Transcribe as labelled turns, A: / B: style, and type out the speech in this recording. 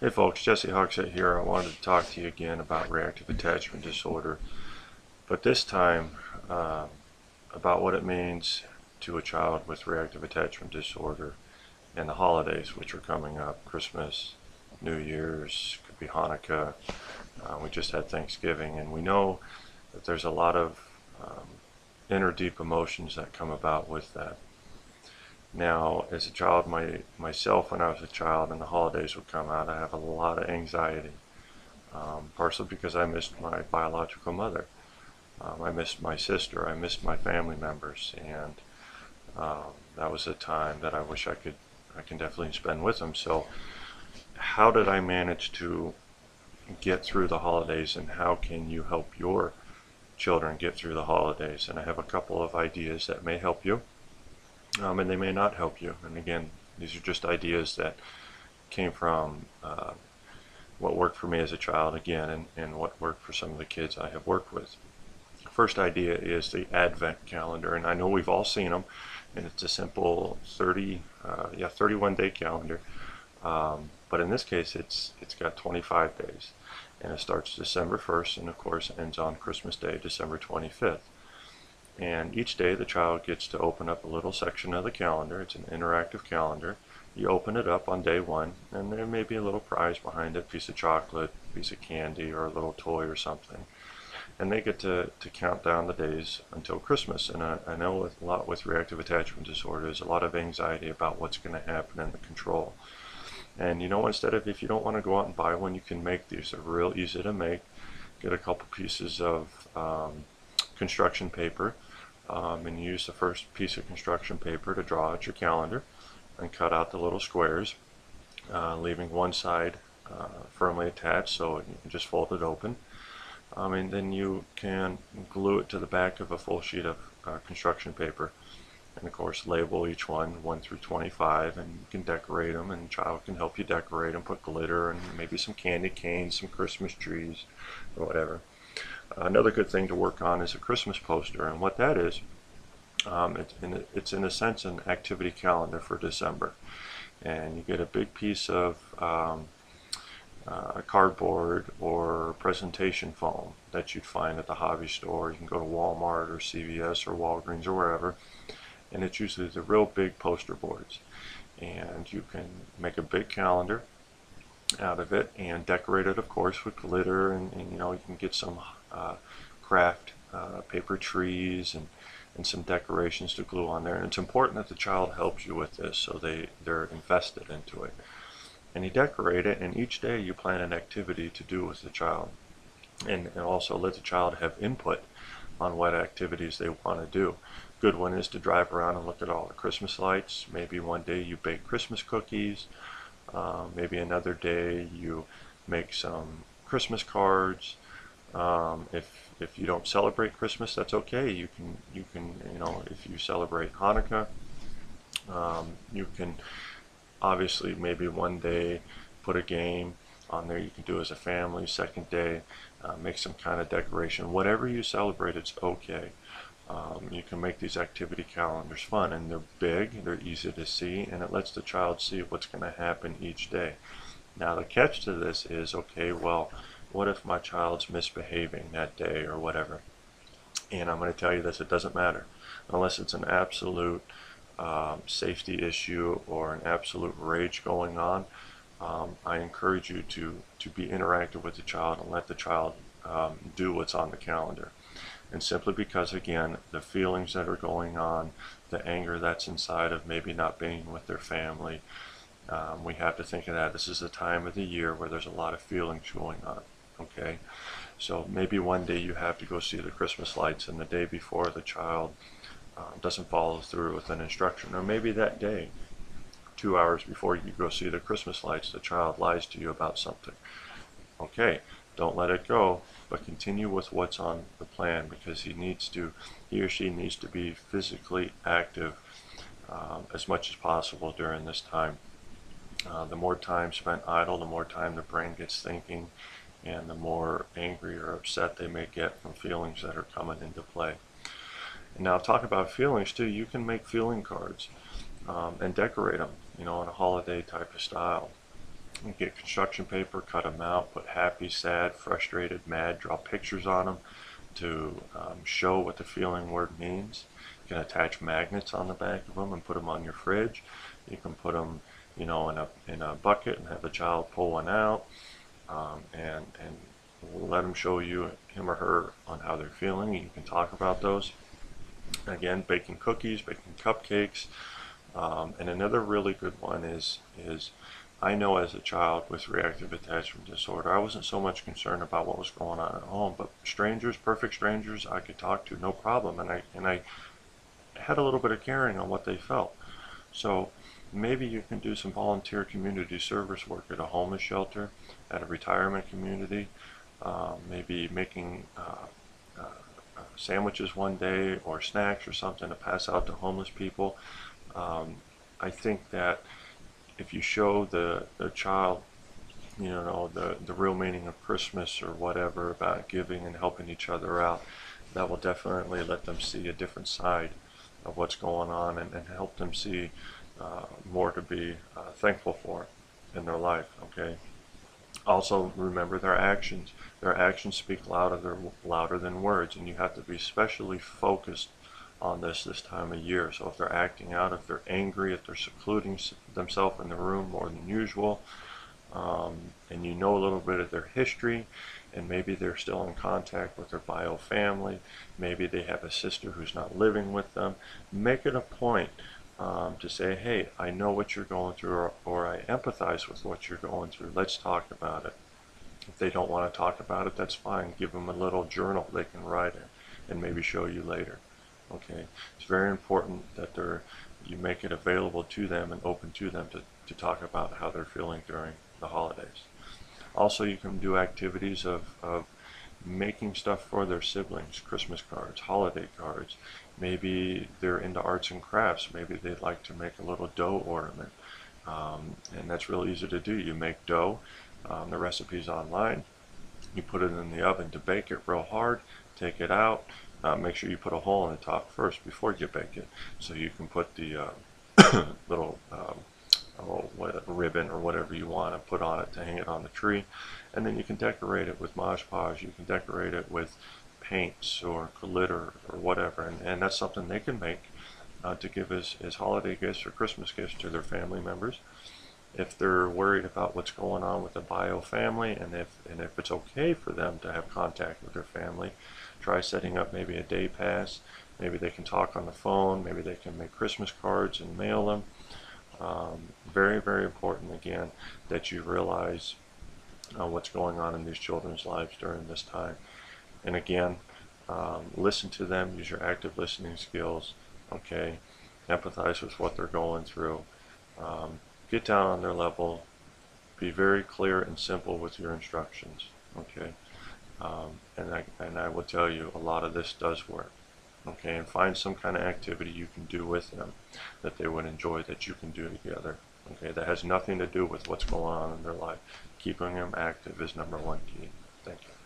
A: Hey folks, Jessie Hogsett here. I wanted to talk to you again about reactive attachment disorder, but this time uh, about what it means to a child with reactive attachment disorder and the holidays which are coming up. Christmas, New Year's, could be Hanukkah. We just had Thanksgiving, and we know that there's a lot of inner deep emotions that come about with that. Now, as a child, myself, when I was a child and the holidays would come out, I have a lot of anxiety, partially because I missed my biological mother. I missed my sister. I missed my family members, and that was a time that I can definitely spend with them. So, how did I manage to get through the holidays, and how can you help your children get through the holidays? And I have a couple of ideas that may help you, and they may not help you. And again, these are just ideas that came from what worked for me as a child, again, and what worked for some of the kids I have worked with. First idea is the Advent calendar, and I know we've all seen them, and it's a simple 31 day calendar. But in this case, it's got 25 days, and it starts December 1st, and of course ends on Christmas Day, December 25th. And each day the child gets to open up a little section of the calendar. It's an interactive calendar. You open it up on day one, and there may be a little prize behind it, piece of chocolate, piece of candy, or a little toy or something. And they get to count down the days until Christmas. And I know a lot with reactive attachment disorder, there's a lot of anxiety about what's going to happen in the control. And instead of, if you don't want to go out and buy one, you can make these. They're real easy to make. Get a couple pieces of construction paper, and use the first piece of construction paper to draw out your calendar and cut out the little squares, leaving one side firmly attached so you can just fold it open. And then you can glue it to the back of a full sheet of construction paper, and of course label each one 1 through 25, and you can decorate them, and the child can help you decorate them, put glitter and maybe some candy canes, some Christmas trees, or whatever. Another good thing to work on is a Christmas poster, and what that is, it's in a sense an activity calendar for December. And you get a big piece of cardboard or presentation foam that you'd find at the hobby store. You can go to Walmart or CVS or Walgreens or wherever, and it's usually the real big poster boards. And you can make a big calendar out of it and decorate it, of course, with glitter, and you can get some craft paper trees and some decorations to glue on there. And it's important that the child helps you with this, so they're invested into it. And you decorate it, and each day you plan an activity to do with the child, and also let the child have input on what activities they want to do. Good one is to drive around and look at all the Christmas lights. Maybe one day you bake Christmas cookies. Maybe another day you make some Christmas cards. If you don't celebrate Christmas, that's okay. You can if you celebrate Hanukkah, you can obviously maybe one day put a game on there you can do as a family. Second day, make some kind of decoration. Whatever you celebrate, it's okay. You can make these activity calendars fun, and they're big, they're easy to see, and it lets the child see what's going to happen each day. Now the catch to this is, okay, well, what if my child's misbehaving that day or whatever? And I'm going to tell you this, it doesn't matter. Unless it's an absolute safety issue or an absolute rage going on, I encourage you to be interactive with the child and let the child do what's on the calendar. And simply because, again, the feelings that are going on, the anger that's inside of maybe not being with their family, we have to think of that. This is the time of the year where there's a lot of feelings going on. Okay, so maybe one day you have to go see the Christmas lights, and the day before the child doesn't follow through with an instruction, or maybe that day, 2 hours before you go see the Christmas lights, the child lies to you about something. Okay, don't let it go, but continue with what's on the plan, because he or she needs to be physically active as much as possible during this time. The more time spent idle, the more time the brain gets thinking, and the more angry or upset they may get from feelings that are coming into play. And now, talk about feelings too. You can make feeling cards and decorate them, in a holiday type of style. You get construction paper, cut them out, put happy, sad, frustrated, mad, draw pictures on them to show what the feeling word means. You can attach magnets on the back of them and put them on your fridge. You can put them, you know, in a bucket and have the child pull one out, and let them show you, him or her, on how they're feeling. You can talk about those. Again, baking cookies, baking cupcakes, and another really good one is I know as a child with reactive attachment disorder, I wasn't so much concerned about what was going on at home, but strangers, perfect strangers, I could talk to no problem, and I had a little bit of caring on what they felt. So maybe you can do some volunteer community service work at a homeless shelter, at a retirement community, maybe making sandwiches one day or snacks or something to pass out to homeless people. I think that if you show the child, you know, the real meaning of Christmas or whatever, about giving and helping each other out, that will definitely let them see a different side of what's going on, and help them see more to be thankful for in their life. Okay. Also, remember their actions. Their actions speak louder than words, and you have to be especially focused on this time of year. So if they're acting out, if they're angry, if they're secluding themselves in the room more than usual, and you know a little bit of their history, and maybe they're still in contact with their bio family, maybe they have a sister who's not living with them, make it a point to say, hey, I know what you're going through, or I empathize with what you're going through. Let's talk about it. If they don't want to talk about it, that's fine. Give them a little journal they can write in and maybe show you later. Okay, it's very important that you make it available to them and open to them to talk about how they're feeling during the holidays. Also, you can do activities of making stuff for their siblings, Christmas cards, holiday cards. Maybe they're into arts and crafts. Maybe they'd like to make a little dough ornament. And that's real easy to do. You make dough, the recipe's online. You put it in the oven to bake it real hard, take it out. Make sure you put a hole in the top first before you bake it, so you can put the little ribbon or whatever you want to put on it to hang it on the tree. And then you can decorate it with Mod Podge. You can decorate it with paints or glitter or whatever, and that's something they can make to give as holiday gifts or Christmas gifts to their family members. If they're worried about what's going on with the bio family, and if it's okay for them to have contact with their family, try setting up maybe a day pass. Maybe they can talk on the phone. Maybe they can make Christmas cards and mail them. Very, very important, again, that you realize what's going on in these children's lives during this time. And again, listen to them. Use your active listening skills. Okay, empathize with what they're going through. Get down on their level. Be very clear and simple with your instructions. Okay, and I will tell you, a lot of this does work. Okay, and find some kind of activity you can do with them that they would enjoy, that you can do together. Okay, that has nothing to do with what's going on in their life. Keeping them active is #1 key. Thank you.